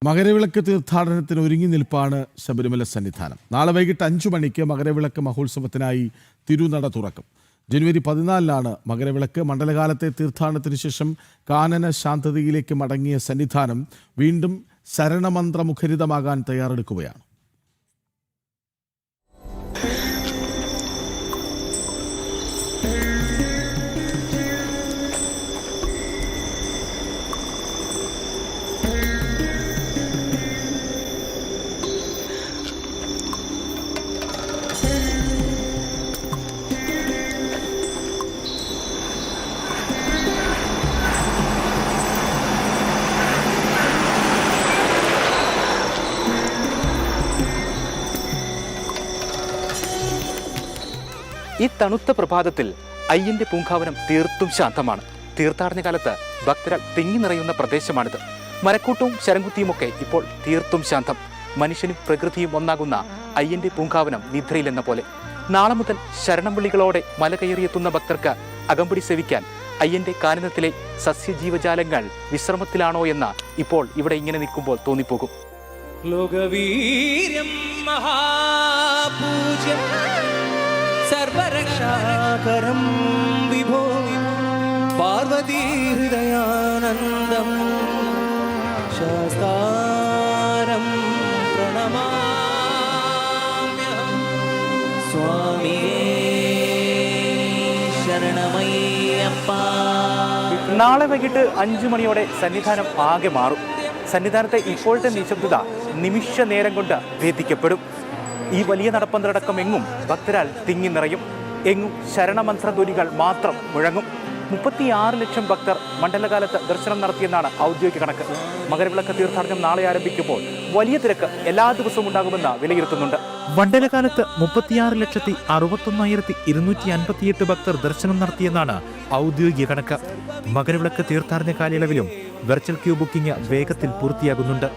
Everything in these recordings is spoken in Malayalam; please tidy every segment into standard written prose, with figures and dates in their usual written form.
മകരവിളക്ക് തീർത്ഥാടനത്തിന് ഒരുങ്ങി നിൽപ്പാണ് ശബരിമല സന്നിധാനം. നാളെ വൈകിട്ട് 5 മണിക്ക് മകരവിളക്ക് മഹോത്സവത്തിനായി തിരുനട തുറക്കും. ജനുവരി 14 മകരവിളക്ക്. മണ്ഡലകാലത്തെ തീർത്ഥാടനത്തിന് ശേഷം കാനന ശാന്തതയിലേക്ക് മടങ്ങിയ സന്നിധാനം വീണ്ടും ശരണമന്ത്രമുഖരിതമാകാൻ തയ്യാറെടുക്കുകയാണ്. ഈ തണുത്ത പ്രഭാതത്തിൽ അയ്യന്റെ പൂങ്കാവനം തീർത്തും ശാന്തമാണ്. തീർത്ഥാടന കാലത്ത് ഭക്തരാൽ തിങ്ങി നിറയുന്ന പ്രദേശമാണിത്. മരക്കൂട്ടവും ശരംകുത്തിയുമൊക്കെ ഇപ്പോൾ തീർത്തും ശാന്തം. മനുഷ്യനും പ്രകൃതിയും ഒന്നാകുന്ന അയ്യന്റെ പൂങ്കാവനം നിദ്രയിലെന്ന പോലെ. നാളെ മുതൽ ശരണം വിളികളോടെ മല കയറിയെത്തുന്ന ഭക്തർക്ക് അകമ്പടി സേവിക്കാൻ അയ്യന്റെ കാനനത്തിലെ സസ്യജീവജാലങ്ങൾ വിശ്രമത്തിലാണോ എന്ന് ഇപ്പോൾ ഇവിടെ ഇങ്ങനെ നിൽക്കുമ്പോൾ തോന്നിപ്പോകും. ലോകവീര്യം മഹാപൂജ്യം സർവരക്ഷാകരം വിഭോ പാർവതീ ഹൃദയാനന്ദം ശാസ്താരം പ്രണമാമ്യഹം സ്വാമിയേ ശരണമയ്യപ്പ. നാളെ വൈകിട്ട് 5 മണിയോടെ സന്നിധാനം ആകെ മാറും. സന്നിധാനത്തെ ഇപ്പോഴത്തെ നിശബ്ദത നിമിഷ നേരം കൊണ്ട് ഭേദിക്കപ്പെടും. ഈ വലിയ നടപ്പന്തലടക്കം എങ്ങും ഭക്തരാൽ തിങ്ങി നിറയും. എങ്ങും ശരണമന്ത്രധ്വനികൾ മാത്രം മുഴങ്ങും. 36 ലക്ഷം ഭക്തർ മണ്ഡലകാലത്ത് ദർശനം നടത്തിയെന്നാണ് ഔദ്യോഗിക കണക്ക്. മകരവിളക്ക് തീർത്ഥാടനം നാളെ ആരംഭിക്കുമ്പോൾ വലിയ തിരക്ക് എല്ലാ ദിവസവും ഉണ്ടാകുമെന്ന് വിലയിരുത്തുന്നുണ്ട്. മണ്ഡലകാലത്ത് 36,61,258 ഭക്തർ ദർശനം നടത്തിയെന്നാണ് ഔദ്യോഗിക കണക്ക്. മകരവിളക്ക് തീർത്ഥാടന കാലയളവിലും വെർച്വൽ ക്യൂ ബുക്കിംഗ് വേഗത്തിൽ പൂർത്തിയാകുന്നുണ്ട്.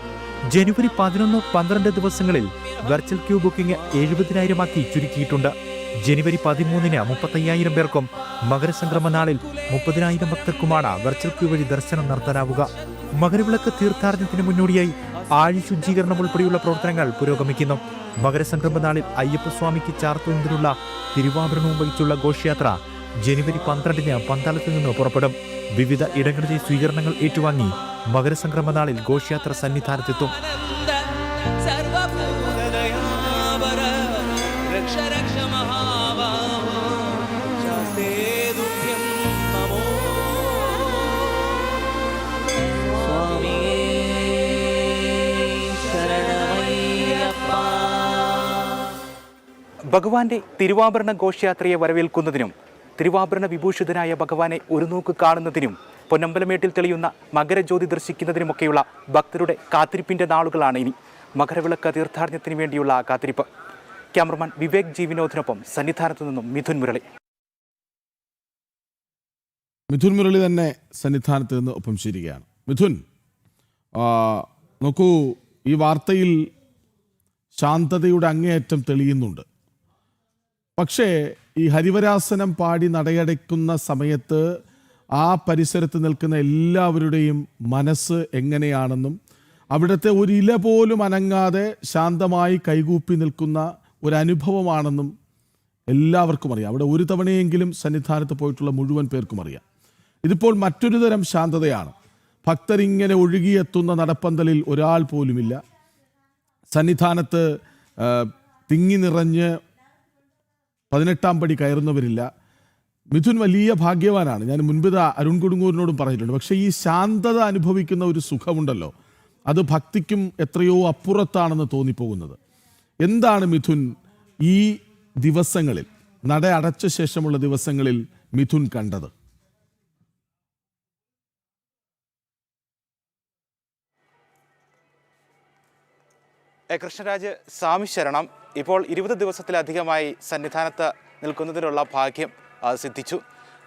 ജനുവരി 11, 12 ദിവസങ്ങളിൽ വെർച്വൽ ക്യൂ ബുക്കിംഗ് 70,000 ചുരുക്കിയിട്ടുണ്ട്. ജനുവരി 13 35,000 പേർക്കും മകരസംക്രമ നാളിൽ 30,000 ഭക്തർക്കുമാണ് വെർച്വൽ ക്യൂ വഴി ദർശനം നടത്താനാവുക. മകരവിളക്ക് തീർത്ഥാടനത്തിന് മുന്നോടിയായി ആഴി ശുചീകരണം ഉൾപ്പെടെയുള്ള പ്രവർത്തനങ്ങൾ പുരോഗമിക്കുന്നു. മകരസംക്രമ നാളിൽ അയ്യപ്പസ്വാമിക്ക് ചാർത്തുന്നതിനുള്ള തിരുവാഭരണവും വഹിച്ചുള്ള ഘോഷയാത്ര ജനുവരി 12 പന്തളത്ത് നിന്ന് പുറപ്പെടും. വിവിധ ഇടങ്ങളിലെ സ്വീകരണങ്ങൾ ഏറ്റുവാങ്ങി മകരസംക്രമ നാളിൽ ഘോഷയാത്ര സന്നിധാനത്തെത്തും. ഭഗവാന്റെ തിരുവാഭരണ ഘോഷയാത്രയെ വരവേൽക്കുന്നതിനും തിരുവാഭരണ വിഭൂഷിതനായ ഭഗവാനെ ഒരു നോക്ക് കാണുന്നതിനും പൊന്നമ്പലമേട്ടിൽ തെളിയുന്ന മകരജ്യോതി ദർശിക്കുന്നതിനുമൊക്കെയുള്ള ഭക്തരുടെ കാത്തിരിപ്പിന്റെ നാളുകളാണ് ഇനി. മകരവിളക്ക് തീർത്ഥാടനത്തിന് വേണ്ടിയുള്ള കാത്തിരിപ്പ്. ക്യാമറമാൻ വിവേക് ജി വിനോദിനൊപ്പം സന്നിധാനത്തു നിന്നും മിഥുൻ മുരളി. മിഥുൻ മുരളി തന്നെ സന്നിധാനത്ത് നിന്ന് ഒപ്പം ചേരുകയാണ്. മിഥുൻ, നോക്കൂ, ഈ വാർത്തയിൽ ശാന്തതയുടെ അങ്ങേയറ്റം തെളിയുന്നുണ്ട്. പക്ഷേ ഈ ഹരിവരാസനം പാടി നടയടയ്ക്കുന്ന സമയത്ത് ആ പരിസരത്ത് നിൽക്കുന്ന എല്ലാവരുടെയും മനസ്സ് എങ്ങനെയാണെന്നും അവിടുത്തെ ഒരു ഇല പോലും അനങ്ങാതെ ശാന്തമായി കൈകൂപ്പി നിൽക്കുന്ന ഒരനുഭവമാണെന്നും എല്ലാവർക്കും അറിയാം. അവിടെ ഒരു തവണയെങ്കിലും സന്നിധാനത്ത് പോയിട്ടുള്ള മുഴുവൻ പേർക്കും അറിയാം. ഇതിപ്പോൾ മറ്റൊരു തരം ശാന്തതയാണ്. ഭക്തരിങ്ങനെ ഒഴുകിയെത്തുന്ന നടപ്പന്തലിൽ ഒരാൾ പോലുമില്ല. സന്നിധാനത്ത് തിങ്ങി നിറഞ്ഞ് 18ാം പടി കയറുന്നവരില്ല. മിഥുൻ വലിയ ഭാഗ്യവാനാണ്. ഞാൻ മുൻപ് അരുൺ കൊടുങ്ങൂരിനോടും പറഞ്ഞിട്ടുണ്ട്. പക്ഷേ ഈ ശാന്തത അനുഭവിക്കുന്ന ഒരു സുഖമുണ്ടല്ലോ, അത് ഭക്തിക്കും എത്രയോ അപ്പുറത്താണെന്ന് തോന്നിപ്പോകുന്നത്. എന്താണ് മിഥുൻ ഈ ദിവസങ്ങളിൽ, നട അടച്ച ശേഷമുള്ള ദിവസങ്ങളിൽ മിഥുൻ കണ്ടത്? കൃഷ്ണരാജ്, സ്വാമി ശരണം. ഇപ്പോൾ 20 ദിവസത്തിലധികമായി സന്നിധാനത്ത് നിൽക്കുന്നതിനുള്ള ഭാഗ്യം സിദ്ധിച്ചു.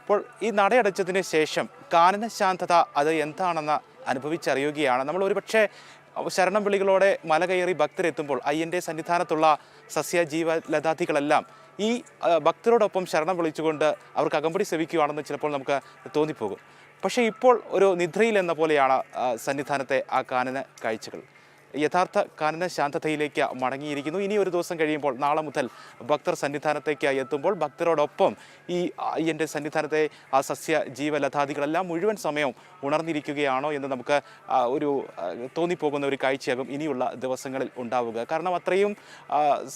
അപ്പോൾ ഈ നടയടച്ചതിന് ശേഷം കാനന ശാന്തത അത് എന്താണെന്ന് അനുഭവിച്ചറിയുകയാണ് നമ്മൾ. ഒരുപക്ഷെ ശരണം വിളികളോടെ മല കയറി ഭക്തരെത്തുമ്പോൾ അയ്യൻ്റെ സന്നിധാനത്തുള്ള സസ്യജീവലതാദികളെല്ലാം ഈ ഭക്തരോടൊപ്പം ശരണം വിളിച്ചുകൊണ്ട് അവർക്ക് അകമ്പടി സേവിക്കുകയാണെന്ന് ചിലപ്പോൾ നമുക്ക് തോന്നിപ്പോകും. പക്ഷേ ഇപ്പോൾ ഒരു നിദ്രയിൽ എന്ന പോലെയാണ് സന്നിധാനത്തെ ആ കാനന കാഴ്ചകൾ. യഥാർത്ഥ കാനന ശാന്തതയിലേക്ക് മടങ്ങിയിരിക്കുന്നു. ഇനി ഒരു ദിവസം കഴിയുമ്പോൾ നാളെ മുതൽ ഭക്തർ സന്നിധാനത്തേക്ക് എത്തുമ്പോൾ ഭക്തരോടൊപ്പം ഈ അയ്യൻ്റെ സന്നിധാനത്തെ ആ സസ്യ ജീവലതാദികളെല്ലാം മുഴുവൻ സമയവും ഉണർന്നിരിക്കുകയാണോ എന്ന് നമുക്ക് ഒരു തോന്നിപ്പോകുന്ന ഒരു കാഴ്ചയാകും ഇനിയുള്ള ദിവസങ്ങളിൽ ഉണ്ടാവുക. കാരണം അത്രയും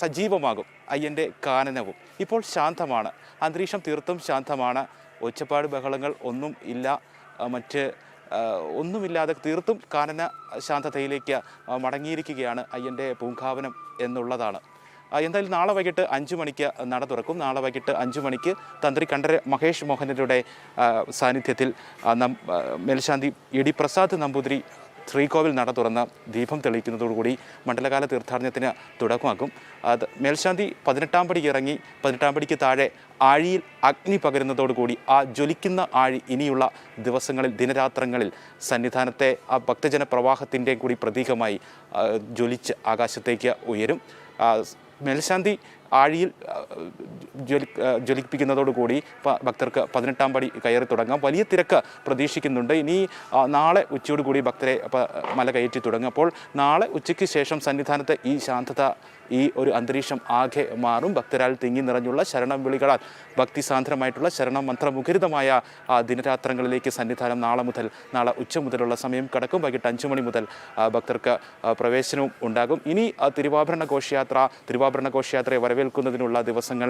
സജീവമാകും അയ്യൻ്റെ കാനനവും. ഇപ്പോൾ ശാന്തമാണ്, അന്തരീക്ഷം തീർത്തും ശാന്തമാണ്. ഒച്ചപ്പാട് ബഹളങ്ങൾ ഒന്നും ഇല്ല, മറ്റ് ഒന്നുമില്ലാതെ തീർത്തും കാനന ശാന്തതയിലേക്ക് മടങ്ങിയിരിക്കുകയാണ് അയ്യൻ്റെ പൂങ്കാവനം എന്നുള്ളതാണ്. എന്തായാലും നാളെ വൈകിട്ട് 5 മണിക്ക് നട തുറക്കും. നാളെ വൈകിട്ട് 5 മണിക്ക് തന്ത്രി കണ്ഠര മഹേഷ് മോഹനരുടെ സാന്നിധ്യത്തിൽ മേൽശാന്തി ഇ.ഡി. പ്രസാദ് നമ്പൂതിരി ശ്രീകോവിൽ നട തുറന്ന് ദീപം തെളിയിക്കുന്നതോടുകൂടി മണ്ഡലകാല തീർത്ഥാടനത്തിന് തുടക്കമാകും. മേൽശാന്തി 18-ാം പടി ഇറങ്ങി 18-ാം പടിക്ക് താഴെ ആഴിയിൽ അഗ്നി പകരുന്നതോടുകൂടി ആ ജ്വലിക്കുന്ന ആഴി ഇനിയുള്ള ദിവസങ്ങളിൽ ദിനരാത്രങ്ങളിൽ സന്നിധാനത്തെ ആ ഭക്തജന പ്രവാഹത്തിൻ്റെ കൂടി പ്രതീകമായി ജ്വലിച്ച് ആകാശത്തേക്ക് ഉയരും. മേൽശാന്തി ആഴിയിൽ ജ്വലിപ്പിക്കുന്നതോടുകൂടി ഭക്തർക്ക് 18-ാം പടി കയറി തുടങ്ങാം. വലിയ തിരക്ക് പ്രതീക്ഷിക്കുന്നുണ്ട്. ഇനി നാളെ ഉച്ചയോടുകൂടി ഭക്തരെ മല കയറ്റി തുടങ്ങും. അപ്പോൾ നാളെ ഉച്ചയ്ക്ക് ശേഷം സന്നിധാനത്ത് ഈ ശാന്തത, ഈ ഒരു അന്തരീക്ഷം ആകെ മാറും. ഭക്തരാൽ തിങ്ങി നിറഞ്ഞുള്ള ശരണം വിളികളാൽ ഭക്തിസാന്ദ്രമായിട്ടുള്ള ശരണം മന്ത്രമുഖരിതമായ ദിനരാത്രങ്ങളിലേക്ക് സന്നിധാനം നാളെ ഉച്ച മുതലുള്ള സമയം കടക്കും. വൈകിട്ട് 5 മണി മുതൽ ഭക്തർക്ക് പ്രവേശനവും ഉണ്ടാകും. ഇനി തിരുവാഭരണ ഘോഷയാത്രയെ വരവേൽക്കുന്നതിനുള്ള ദിവസങ്ങൾ,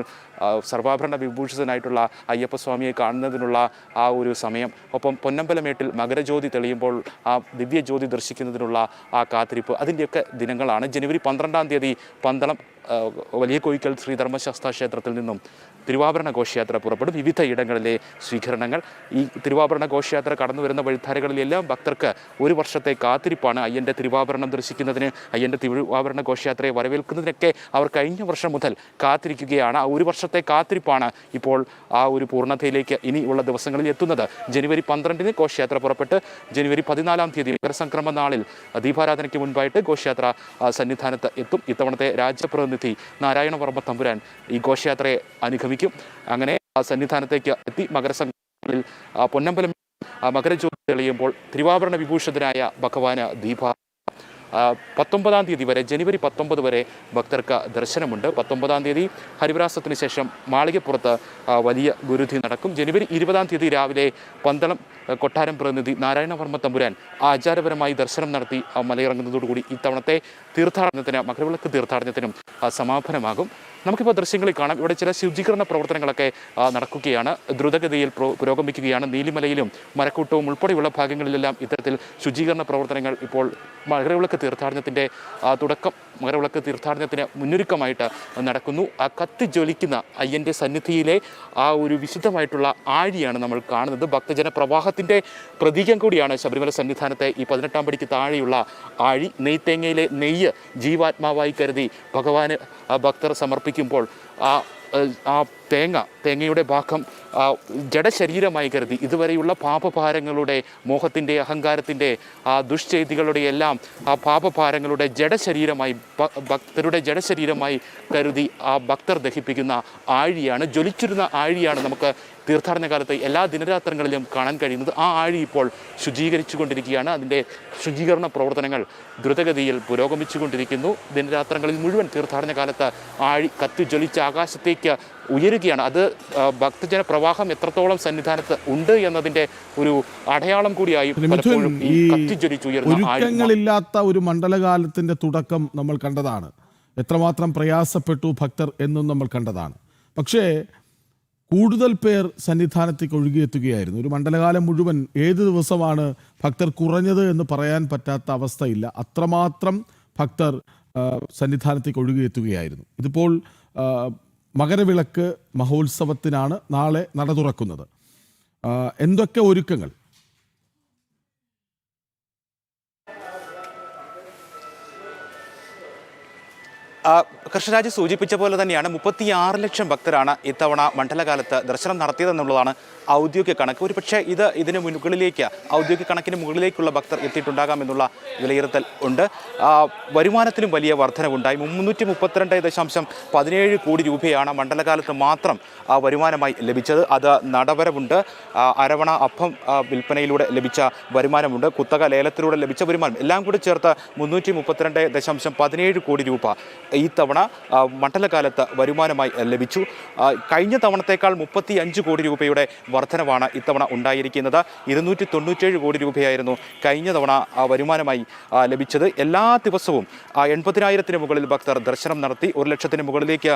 സർവാഭരണ വിഭൂഷിതനായിട്ടുള്ള അയ്യപ്പസ്വാമിയെ കാണുന്നതിനുള്ള ആ ഒരു സമയം, ഒപ്പം പൊന്നമ്പലമേട്ടിൽ മകരജ്യോതി തെളിയുമ്പോൾ ആ ദിവ്യജ്യോതി ദർശിക്കുന്നതിനുള്ള ആ കാത്തിരിപ്പ്, അതിൻ്റെയൊക്കെ ദിനങ്ങളാണ്. ജനുവരി 12-ാം തീയതി പന്തളം വലിയ കോയിക്കൽ ശ്രീധർമ്മശാസ്ത്ര ക്ഷേത്രത്തിൽ നിന്നും തിരുവാഭരണ ഘോഷയാത്ര പുറപ്പെടും. വിവിധ ഇടങ്ങളിലെ സ്വീകരണങ്ങൾ. ഈ തിരുവാഭരണ ഘോഷയാത്ര കടന്നു വരുന്ന വഴിധാരകളിലെല്ലാം ഭക്തർക്ക് ഒരു വർഷത്തെ കാത്തിരിപ്പാണ്. അയ്യൻ്റെ തിരുവാഭരണം ദർശിക്കുന്നതിന്, അയ്യൻ്റെ തിരുവാഭരണ ഘോഷയാത്രയെ വരവേൽക്കുന്നതിനൊക്കെ അവർ കഴിഞ്ഞ വർഷം മുതൽ കാത്തിരിക്കുകയാണ്. ആ ഒരു വർഷത്തെ കാത്തിരിപ്പാണ് ഇപ്പോൾ ആ ഒരു പൂർണ്ണതയിലേക്ക് ഇനിയുള്ള ദിവസങ്ങളിൽ എത്തുന്നത്. ജനുവരി 12-ന് ഘോഷയാത്ര പുറപ്പെട്ട് ജനുവരി 14-ാം തീയതി മകരസംക്രമ നാളിൽ ദീപാരാധനയ്ക്ക് മുൻപായിട്ട് ഘോഷയാത്ര സന്നിധാനത്ത് എത്തും. ഇത്തവണത്തെ രാജപ്രതിനിധി നാരായണവർമ്മ തമ്പുരാൻ ഈ ഘോഷയാത്രയെ അനുഗമിക്കും. അങ്ങനെ സന്നിധാനത്തേക്ക് എത്തി മകരസംക്രമത്തിൽ പൊന്നമ്പലം മകരജ്യോതി തെളിയുമ്പോൾ തിരുവാഭരണ വിഭൂഷിതനായ ഭഗവാന് ദീപ 19-ാം തീയതി വരെ, ജനുവരി 19 വരെ ഭക്തർക്ക് ദർശനമുണ്ട്. 19-ാം തീയതി ഹരിവരാസത്തിന് ശേഷം മാളികപ്പുറത്ത് വലിയ ഗുരുതി നടക്കും. ജനുവരി 20-ാം തീയതി രാവിലെ പന്തളം കൊട്ടാരം പ്രതിനിധി നാരായണവർമ്മ തമ്പുരാൻ ആചാരപരമായി ദർശനം നടത്തി മലയിറങ്ങുന്നതോടുകൂടി ഇത്തവണത്തെ തീർത്ഥാടനത്തിന്, മകരവിളക്ക് തീർത്ഥാടനത്തിനും സമാപനമാകും. നമുക്കിപ്പോൾ ദൃശ്യങ്ങളിൽ കാണാം. ഇവിടെ ചില ശുചീകരണ പ്രവർത്തനങ്ങളൊക്കെ നടക്കുകയാണ്, ദ്രുതഗതിയിൽ പുരോഗമിക്കുകയാണ്. നീലിമലയിലും മരക്കൂട്ടവും ഉൾപ്പെടെയുള്ള ഭാഗങ്ങളിലെല്ലാം ഇത്തരത്തിൽ ശുചീകരണ പ്രവർത്തനങ്ങൾ ഇപ്പോൾ മകരവിളക്ക് തീർത്ഥാടനത്തിൻ്റെ തുടക്കം, മകരവിളക്ക് തീർത്ഥാടനത്തിന് മുന്നൊരുക്കമായിട്ട് നടക്കുന്നു. ആ കത്തി ജ്വലിക്കുന്ന അയ്യൻ്റെ സന്നിധിയിലെ ആ ഒരു വിശുദ്ധമായിട്ടുള്ള ആഴിയാണ് നമ്മൾ കാണുന്നത്. ഭക്തജന പ്രവാഹത്തിൻ്റെ പ്രതീകം കൂടിയാണ് ശബരിമല സന്നിധാനത്തെ ഈ 18-ാം പടിക്ക് താഴെയുള്ള ആഴി. നെയ്ത്തേങ്ങയിലെ നെയ്യ് ജീവാത്മാവായി കരുതി ഭഗവാന് ഭക്തർ സമർപ്പിക്കുമ്പോൾ ആ തേങ്ങയുടെ ഭാഗം ജഡശരീരമായി കരുതി ഇതുവരെയുള്ള പാപഭാരങ്ങളുടെ, മോഹത്തിൻ്റെ, അഹങ്കാരത്തിൻ്റെ, ആ ദുഷ്ചെയ്തികളുടെ എല്ലാം ആ പാപഭാരങ്ങളുടെ ജഡശരീരമായി, ഭക്തരുടെ ജഡശരീരമായി കരുതി ആ ഭക്തർ ദഹിപ്പിക്കുന്ന ആഴിയാണ്, ജ്വലിച്ചിരുന്ന ആഴിയാണ് നമുക്ക് തീർത്ഥാടന കാലത്ത് എല്ലാ ദിനരാത്രങ്ങളിലും കാണാൻ കഴിയുന്നത്. ആ ആഴി ഇപ്പോൾ ശുചീകരിച്ചു കൊണ്ടിരിക്കുകയാണ്. അതിൻ്റെ ശുചീകരണ പ്രവർത്തനങ്ങൾ ദ്രുതഗതിയിൽ പുരോഗമിച്ചുകൊണ്ടിരിക്കുന്നു. ദിനരാത്രങ്ങളിൽ മുഴുവൻ തീർത്ഥാടന കാലത്ത് ആഴി കത്തി ജ്വലിച്ച് ആകാശത്തേക്ക് ഉയരുകയാണ്. അത് ഭക്തജന പ്രവാഹം എത്രത്തോളം സന്നിധാനത്ത് ഉണ്ട് എന്നതിൻ്റെ ഒരു അടയാളം കൂടിയായി പലപ്പോഴും ഈ ഒരുക്കങ്ങളില്ലാത്ത ഒരു മണ്ഡലകാലത്തിന്റെ തുടക്കം നമ്മൾ കണ്ടതാണ്. എത്രമാത്രം പ്രയാസപ്പെട്ടു ഭക്തർ എന്നും നമ്മൾ കണ്ടതാണ്. പക്ഷേ കൂടുതൽ പേർ സന്നിധാനത്തേക്ക് ഒഴുകിയെത്തുകയായിരുന്നു. ഒരു മണ്ഡലകാലം മുഴുവൻ ഏത് ദിവസമാണ് ഭക്തർ കുറഞ്ഞത് എന്ന് പറയാൻ പറ്റാത്ത അവസ്ഥയില്ല. അത്രമാത്രം ഭക്തർ സന്നിധാനത്തേക്ക് ഒഴുകിയെത്തുകയായിരുന്നു. ഇതിപ്പോൾ മകരവിളക്ക് മഹോത്സവത്തിനാണ് നാളെ നട തുറക്കുന്നത്. എന്തൊക്കെ ഒരുക്കങ്ങൾ? കൃഷ്ണരാജ് സൂചിപ്പിച്ച പോലെ തന്നെയാണ് 36 ലക്ഷം ഭക്തരാണ് ഇത്തവണ മണ്ഡലകാലത്ത് ദർശനം നടത്തിയതെന്നുള്ളതാണ് ഔദ്യോഗിക കണക്ക്. ഒരു പക്ഷേ ഇതിന് മുകളിലേക്ക് ഔദ്യോഗിക കണക്കിന് മുകളിലേക്കുള്ള ഭക്തർ എത്തിയിട്ടുണ്ടാകാം എന്നുള്ള വിലയിരുത്തൽ ഉണ്ട്. വരുമാനത്തിലും വലിയ വർധനവുണ്ടായി. 332.17 കോടി രൂപയാണ് മണ്ഡലകാലത്ത് മാത്രം വരുമാനമായി ലഭിച്ചത്. അത് നടവരവുണ്ട്, അരവണ അപ്പം വിൽപ്പനയിലൂടെ ലഭിച്ച വരുമാനമുണ്ട്, കുത്തക ലേലത്തിലൂടെ ലഭിച്ച വരുമാനം, എല്ലാം കൂടി ചേർത്ത് 332.17 കോടി രൂപ ഈ തവണ മണ്ഡലകാലത്ത് വരുമാനമായി ലഭിച്ചു. കഴിഞ്ഞ തവണത്തേക്കാൾ 35 കോടി രൂപയുടെ വർധനവാണ് ഇത്തവണ ഉണ്ടായിരിക്കുന്നത്. 297 കോടി രൂപയായിരുന്നു കഴിഞ്ഞ തവണ വരുമാനമായി ലഭിച്ചത്. എല്ലാ ദിവസവും 80,000-ന് മുകളിൽ ഭക്തർ ദർശനം നടത്തി. 1 ലക്ഷത്തിന് മുകളിലേക്ക്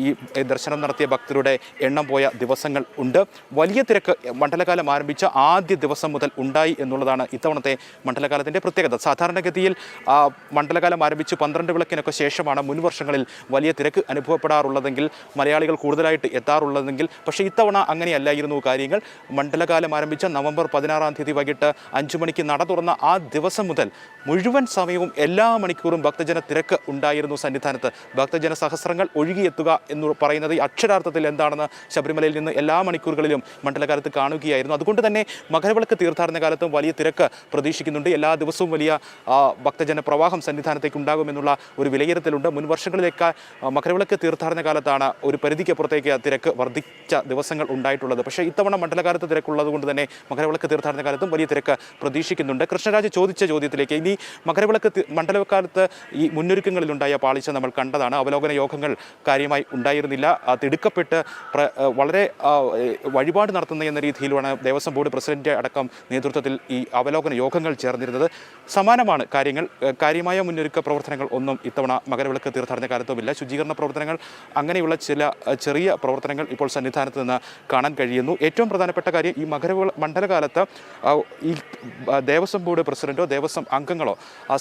ഈ ദർശനം നടത്തിയ ഭക്തരുടെ എണ്ണം പോയ ദിവസങ്ങൾ ഉണ്ട്. വലിയ തിരക്ക് മണ്ഡലകാലം ആരംഭിച്ച ആദ്യ ദിവസം മുതൽ ഉണ്ടായി എന്നുള്ളതാണ് ഇത്തവണത്തെ മണ്ഡലകാലത്തിൻ്റെ പ്രത്യേകത. സാധാരണഗതിയിൽ മണ്ഡലകാലം ആരംഭിച്ച് 12 വിളക്കിനൊക്കെ ശേഷമാണ് മുൻ വർഷങ്ങളിൽ വലിയ തിരക്ക് അനുഭവപ്പെടാറുള്ളതെങ്കിൽ, മലയാളികൾ കൂടുതലായിട്ട് എത്താറുള്ളതെങ്കിൽ. പക്ഷേ ഇത്തവണ അങ്ങനെയല്ലായിരുന്നു കാര്യങ്ങൾ. മണ്ഡലകാലം ആരംഭിച്ച നവംബർ 16-ാം തീയതി വൈകിട്ട് 5 മണിക്ക് നട തുറന്ന ആ ദിവസം മുതൽ മുഴുവൻ സമയവും എല്ലാ മണിക്കൂറും ഭക്തജന തിരക്ക് ഉണ്ടായിരുന്നു സന്നിധാനത്ത്. ഭക്തജന സഹസ്രങ്ങൾ ഒഴുകിയെത്തുക എന്ന് പറയുന്നത് അക്ഷരാർത്ഥത്തിൽ എന്താണെന്ന് ശബരിമലയിൽ നിന്ന് എല്ലാ മണിക്കൂറുകളിലും മണ്ഡലകാലത്ത് കാണുകയായിരുന്നു. അതുകൊണ്ട് തന്നെ മകരവിളക്ക് തീർത്ഥാടന കാലത്തും വലിയ തിരക്ക് പ്രതീക്ഷിക്കുന്നുണ്ട്. എല്ലാ ദിവസവും വലിയ ഭക്തജന പ്രവാഹം സന്നിധാനത്തേക്ക് ഉണ്ടാകുമെന്നുള്ള ഒരു വിലയിരുത്തലുണ്ട്. മുൻ വർഷങ്ങളിലേക്ക് മകരവിളക്ക് തീർത്ഥാടന കാലത്താണ് ഒരു പരിധിക്കപ്പുറത്തേക്ക് തിരക്ക് വർദ്ധിച്ച ദിവസങ്ങൾ ഉണ്ടായിട്ടുള്ളത്. പക്ഷേ ഇത്തവണ മണ്ഡലകാലത്ത് തിരക്കുള്ളത് കൊണ്ട് തന്നെ മകരവിളക്ക് തീർത്ഥാടന കാലത്തും വലിയ തിരക്ക് പ്രതീക്ഷിക്കുന്നുണ്ട്. കൃഷ്ണരാജ് ചോദിച്ച ചോദ്യത്തിലേക്ക്, ഇനി മകരവിളക്ക് മണ്ഡലകാലത്ത് ഈ മുന്നൊരുക്കങ്ങളിലുണ്ടായ പാളിച്ച നമ്മൾ കണ്ടതാണ്. അവലോകന യോഗങ്ങൾ കാര്യമായി ഉണ്ടായിരുന്നില്ല. തിടുക്കപ്പെട്ട് വളരെ വഴിപാട് നടത്തുന്ന എന്ന രീതിയിലാണ് ദേവസ്വം ബോർഡ് പ്രസിഡന്റ് അടക്കം നേതൃത്വത്തിൽ ഈ അവലോകന യോഗങ്ങൾ ചേർന്നിരുന്നത്. സമാനമാണ് കാര്യങ്ങൾ. കാര്യമായ മുന്നൊരുക്ക പ്രവർത്തനങ്ങൾ ഒന്നും ഇത്തവണ മകരവിളക്ക് തീർത്ഥാടന കാലത്തുമില്ല. ശുചീകരണ പ്രവർത്തനങ്ങൾ, അങ്ങനെയുള്ള ചില ചെറിയ പ്രവർത്തനങ്ങൾ ഇപ്പോൾ സന്നിധാനത്ത് നിന്ന് കാണാൻ കഴിയുന്നു. ഏറ്റവും പ്രധാനപ്പെട്ട കാര്യം, ഈ മണ്ഡലകാലത്ത് ഈ ദേവസ്വം ബോർഡ് പ്രസിഡന്റോ ദേവസ്വം അംഗങ്ങളോ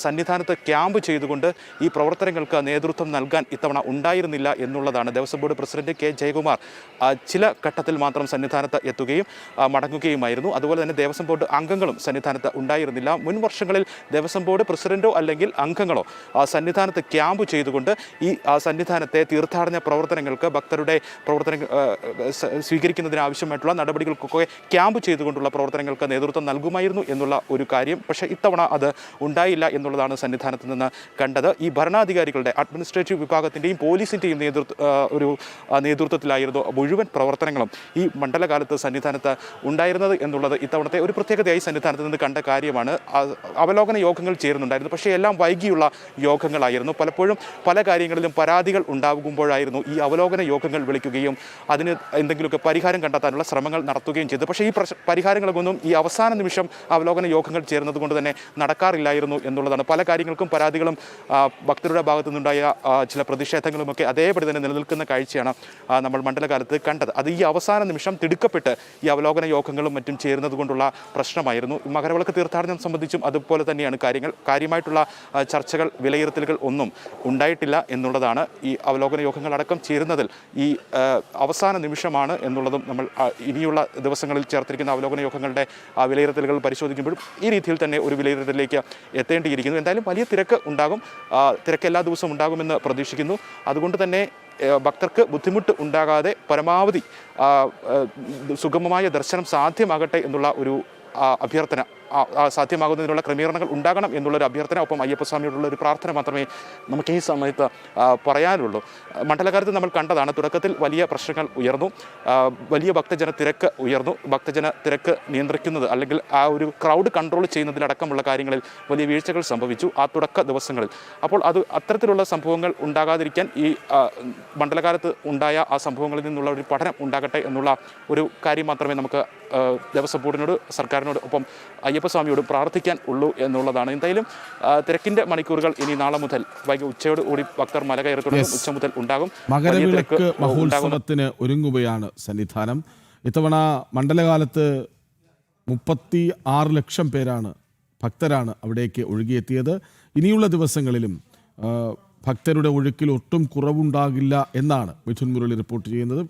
സന്നിധാനത്ത് ക്യാമ്പ് ചെയ്തുകൊണ്ട് ഈ പ്രവർത്തനങ്ങൾക്ക് നേതൃത്വം നൽകാൻ ഇത്തവണ ഉണ്ടായിരുന്നില്ല എന്നുള്ളതാണ്. Devaswom board president K Jayakumar ചില ഘട്ടത്തിൽ മാത്രം സന്നിധാനത്ത് എത്തുകയും മടങ്ങുകയുമായിരുന്നു. അതുപോലെ തന്നെ ദേവസ്വം ബോർഡ് അംഗങ്ങളും സന്നിധാനത്ത് ഉണ്ടായിരുന്നില്ല. മുൻ വർഷങ്ങളിൽ ദേവസ്വം ബോർഡ് പ്രസിഡന്റോ അല്ലെങ്കിൽ അംഗങ്ങളോ സന്നിധാനത്ത് ക്യാമ്പ് ചെയ്തുകൊണ്ട് ഈ സന്നിധാനത്തെ തീർത്ഥാടന പ്രവർത്തനങ്ങൾക്ക്, ഭക്തരുടെ പ്രവർത്തനങ്ങൾ സ്വീകരിക്കുന്നതിന് ആവശ്യമായിട്ടുള്ള നടപടികൾക്കൊക്കെ ക്യാമ്പ് ചെയ്തുകൊണ്ടുള്ള പ്രവർത്തനങ്ങൾക്ക് നേതൃത്വം നൽകുമായിരുന്നു എന്നുള്ള ഒരു കാര്യം. പക്ഷേ ഇത്തവണ അത് ഉണ്ടായില്ല എന്നുള്ളതാണ് സന്നിധാനത്ത് നിന്ന് കണ്ടത്. ഈ ഭരണാധികാരികളുടെ അഡ്മിനിസ്ട്രേറ്റീവ് വിഭാഗത്തിൻ്റെയും പോലീസിൻ്റെയും നേതൃത്വത്തിലായിരുന്നു മുഴുവൻ പ്രവർത്തനങ്ങളും ഈ മണ്ഡലകാലത്ത് സന്നിധാനത്ത് ഉണ്ടായിരുന്നത് എന്നുള്ളത് ഇത്തവണത്തെ ഒരു പ്രത്യേകതയായി സന്നിധാനത്ത് നിന്ന് കണ്ട കാര്യമാണ്. അവലോകന യോഗങ്ങൾ ചേരുന്നുണ്ടായിരുന്നു, പക്ഷേ എല്ലാം വൈകിയുള്ള യോഗങ്ങളായിരുന്നു. പലപ്പോഴും പല കാര്യങ്ങളിലും പരാതികൾ ഉണ്ടാകുമ്പോഴായിരുന്നു ഈ അവലോകന യോഗങ്ങൾ വിളിക്കുകയും അതിന് എന്തെങ്കിലുമൊക്കെ പരിഹാരം കണ്ടെത്താനുള്ള ശ്രമങ്ങൾ നടത്തുകയും ചെയ്തു. പക്ഷേ ഈ പരിഹാരങ്ങളൊന്നും ഈ അവസാന നിമിഷം അവലോകന യോഗങ്ങൾ ചേരുന്നത് കൊണ്ട് തന്നെ നടക്കാറില്ലായിരുന്നു എന്നുള്ളതാണ്. പല കാര്യങ്ങൾക്കും പരാതികളും ഭക്തരുടെ ഭാഗത്തു നിന്നുണ്ടായ ചില പ്രതിഷേധങ്ങളുമൊക്കെ അതേപടി തന്നെ നിലനിൽക്കുന്ന കാഴ്ചയാണ് നമ്മൾ മണ്ഡലകാലത്ത് കണ്ടത്. അത് ഈ അവസാന നിമിഷം തിടുക്കപ്പെട്ട് ഈ അവലോകന യോഗങ്ങളും മറ്റും ചേരുന്നത് കൊണ്ടുള്ള പ്രശ്നമായിരുന്നു. മകരവിളക്ക് തീർത്ഥാടനം സംബന്ധിച്ചും അതുപോലെ തന്നെയാണ് കാര്യങ്ങൾ. കാര്യമായിട്ടുള്ള ചർച്ചകൾ, വിലയിരുത്തലുകൾ ഒന്നും ഉണ്ടായിട്ടില്ല എന്നുള്ളതാണ്. ഈ അവലോകന യോഗങ്ങളടക്കം ചേരുന്നതിൽ ഈ അവസാന നിമിഷമാണ് എന്നുള്ളതും നമ്മൾ ഇനിയുള്ള ദിവസങ്ങളിൽ ചേർത്തിരിക്കുന്ന അവലോകന യോഗങ്ങളുടെ വിലയിരുത്തലുകൾ പരിശോധിക്കുമ്പോഴും ഈ രീതിയിൽ തന്നെ ഒരു വിലയിരുത്തലിലേക്ക് എത്തേണ്ടിയിരിക്കുന്നു. എന്തായാലും വലിയ തിരക്ക് ഉണ്ടാകും. തിരക്ക് എല്ലാ ദിവസവും ഉണ്ടാകുമെന്ന് പ്രതീക്ഷിക്കുന്നു. അതുകൊണ്ട് തന്നെ ഭക്തർക്ക് ബുദ്ധിമുട്ട് ഉണ്ടാകാതെ പരമാവധി സുഗമമായ ദർശനം സാധ്യമാകട്ടെ എന്നുള്ള ഒരു അഭ്യർത്ഥന, സാധ്യമാകുന്നതിനുള്ള ക്രമീകരണങ്ങൾ ഉണ്ടാകണം എന്നുള്ളൊരു അഭ്യർത്ഥന, ഒപ്പം അയ്യപ്പസ്വാമിയോടുള്ള ഒരു പ്രാർത്ഥന മാത്രമേ നമുക്ക് ഈ സമയത്ത് പറയാനുള്ളൂ. മണ്ഡലകാലത്ത് നമ്മൾ കണ്ടതാണ്, തുടക്കത്തിൽ വലിയ പ്രശ്നങ്ങൾ ഉയർന്നു, വലിയ ഭക്തജന തിരക്ക് ഉയർന്നു. ഭക്തജന തിരക്ക് നിയന്ത്രിക്കുന്നത് അല്ലെങ്കിൽ ആ ഒരു ക്രൗഡ് കൺട്രോൾ ചെയ്യുന്നതിലടക്കമുള്ള കാര്യങ്ങളിൽ വലിയ വീഴ്ചകൾ സംഭവിച്ചു ആ തുടക്ക ദിവസങ്ങളിൽ. അപ്പോൾ അത്തരത്തിലുള്ള സംഭവങ്ങൾ ഉണ്ടാകാതിരിക്കാൻ ഈ മണ്ഡലകാലത്ത് ഉണ്ടായ ആ സംഭവങ്ങളിൽ നിന്നുള്ള ഒരു പഠനം ഉണ്ടാകട്ടെ എന്നുള്ള ഒരു കാര്യം മാത്രമേ നമുക്ക് ദേവസ്വം ബോർഡിനോട്, സർക്കാരിനോട്, ഒപ്പം അയ്യപ്പസ്വാമിയോട് പ്രാർത്ഥിക്കാൻ ഉള്ളൂ എന്നുള്ളതാണ്. എന്തായാലും തിരക്കിന്റെ മണിക്കൂറുകൾ ഇനി നാളെ മുതൽ വൈകി ഉച്ചയോട് കൂടി ഭക്തർ മല കയറി തുടങ്ങും. ഉച്ച മുതൽ ഉണ്ടാകും. മകരവിളക്ക് മഹോത്സവത്തിന് ഒരുങ്ങുകയാണ് സന്നിധാനം. ഇത്തവണ മണ്ഡലകാലത്ത് 36 ലക്ഷം ഭക്തരാണ് അവിടേക്ക് ഒഴുകിയെത്തിയത്. ഇനിയുള്ള ദിവസങ്ങളിലും ഭക്തരുടെ ഒഴുക്കിൽ ഒട്ടും കുറവുണ്ടാകില്ല എന്നാണ് മിഥുൻ മുരളി റിപ്പോർട്ട് ചെയ്യുന്നത്.